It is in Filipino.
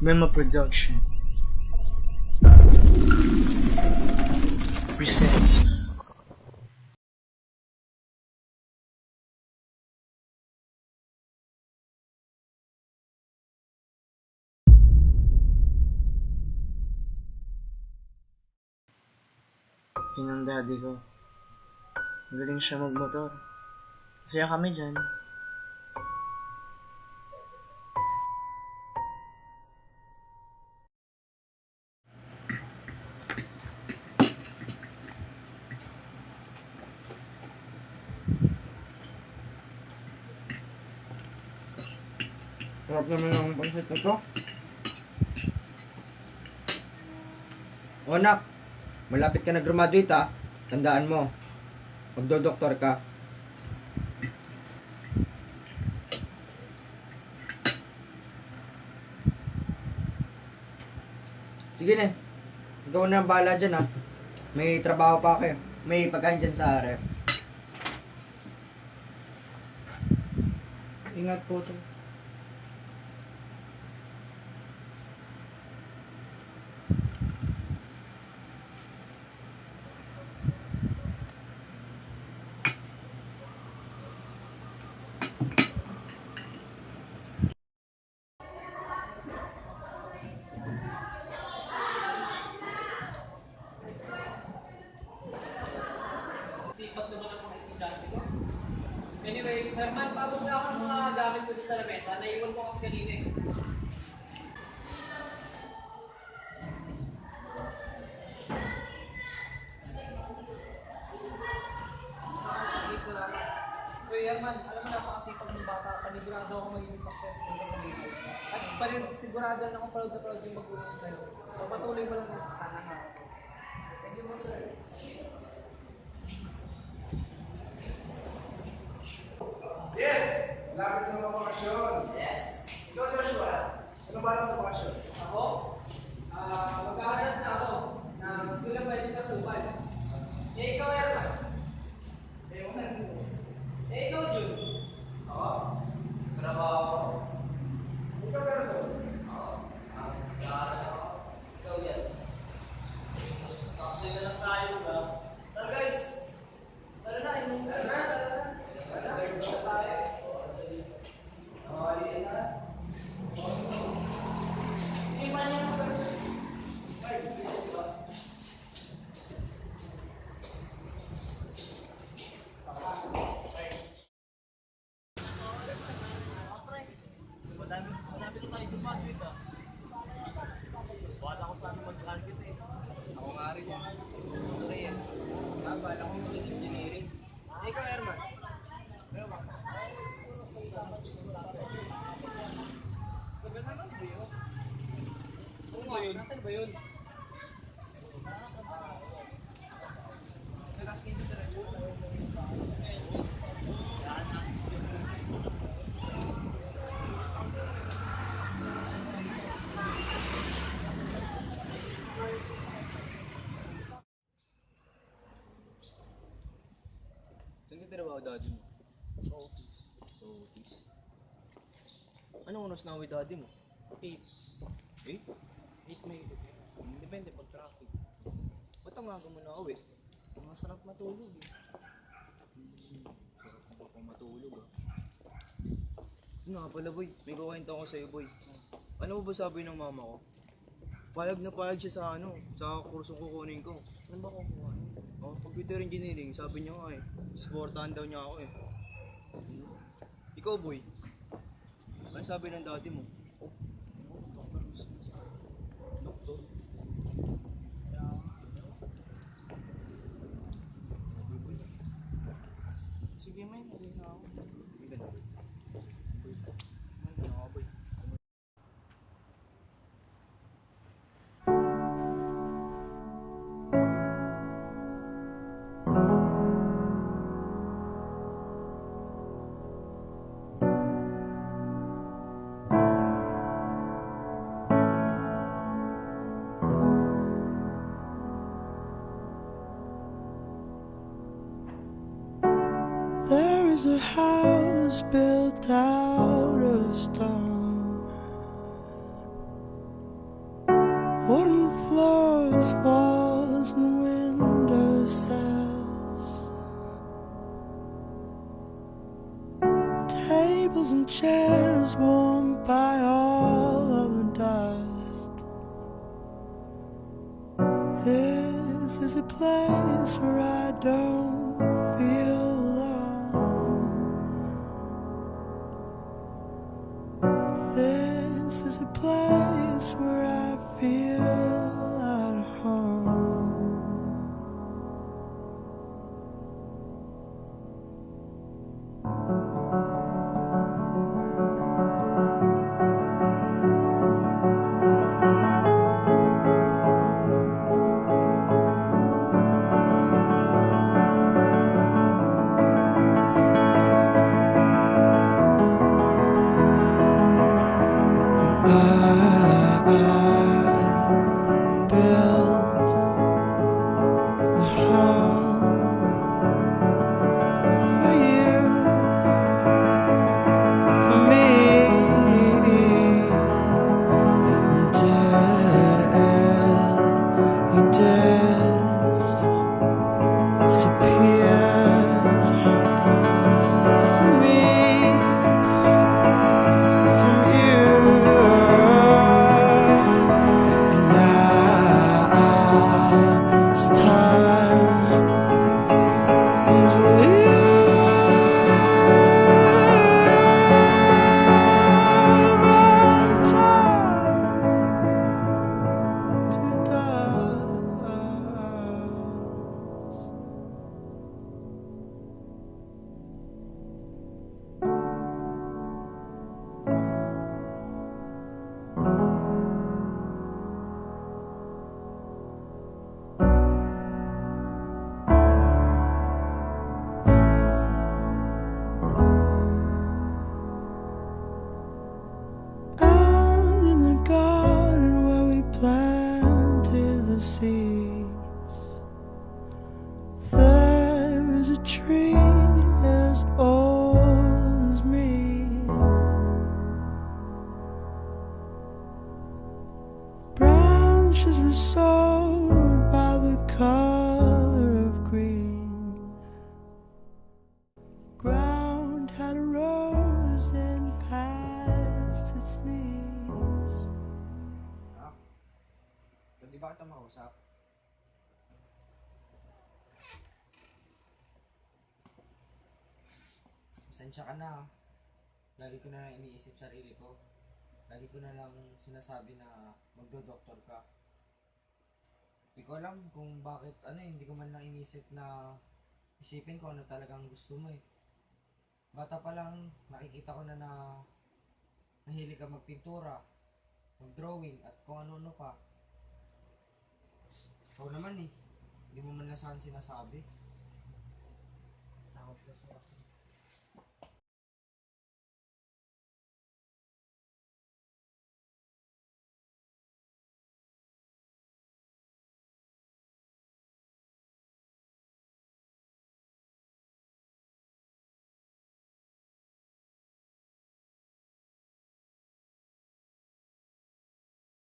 Memo Production presents yun ang daddy ko. Magaling siya magmotor. Masaya kami dyan. Sarap naman ang pansit na to. O anak, malapit ka na graduate ha. Tandaan mo, magdodoktor ka. Sige na, ikaw na ang bahala dyan ha. May trabaho pa kayo. May pagkain dyan sa ref. Ingat po to. Sipag naman ang mga estudyante ko. Anyway, sir man, pabog na ako ng mga gamit ko sa lamesa. Naiwan ko kasi kanina eh. Kuya Herman, alam mo na pakasipag ng bata, panigurado ako magiging successful ka sa buhay. At sigurado na ako proud na proud yung magulang ko sa'yo. So patuloy mo lang sana nga. Thank you mo, sir. Yes! Lapit na mga bakasyon. Yes. Ikaw, Joshua. Ano ba lang sa bakasyon? Ako? Magkahanap na ako na gusto lang pwede pasubay. Eh, ikaw, Herman. Eh, ikaw, Jun. Ako? Trabaho ako. Ikaw, Person. Ikaw yan. Kasi na lang tayo ba? Tara guys! Tara na, inom ka na. Tara na, inom ka tayo. Okay, na. Hindi man yan. Madami na tayo gumagawin ka. Wala ko saan mag-target eh. Ako nga rin yan. Reyes. Bala ko mag-engineering. Eh, ikaw, Herman. Ano ba yun? Nasaan ba yun? Saan ka trabaho daddy mo? Sa office. Sa office. Anong oras na uwi daddy mo? 8. 8? 8 may depende pag traffic. Ba't ang aga mo na uwi? Masarap matulog eh. Sarap na pa matulog ah. Nga pala boy, may kukwento ako sa'yo boy. Ano mo ba sabi ng mama ko? Payag na payag siya sa sa kursong kukunin ko. Ano ba kukuha? Oh, computer engineering, sabi niya nga eh. Supportahan daw niya ako eh. Ikaw boy, ano sabi ng daddy mo? Doktor? Sige, may naging na ako. Ang ganda boy. Ang ganda ka boy. There is a house built out of stone. Wooden floors, walls, and windowsills. Tables and chairs warmed by all of the dust. This is a place where I don't feel alone. This is a place where I feel at home. I built a home for you, for me, until you disappeared from me, from you. And now it's time to leave, and time to out in the garden where we planted the seeds, there is a tree as old as me. Branches were sold by the color of green. Ground had a rose then past its knees. Pwede ba kita makausap? Pasensya ka na. Lagi ko na lang iniisip sarili ko. Lagi ko na lang sinasabi na magdo-doktor ka. Hindi ko alam kung bakit hindi ko man lang inisip na isipin ko ano talagang gusto mo eh. Bata pa lang nakikita ko na nahilig ka magpintura, mag-drawing at kung ano-ano pa. Ikaw naman eh, hindi mo man lang saan sinasabi. Takot ka sa akin.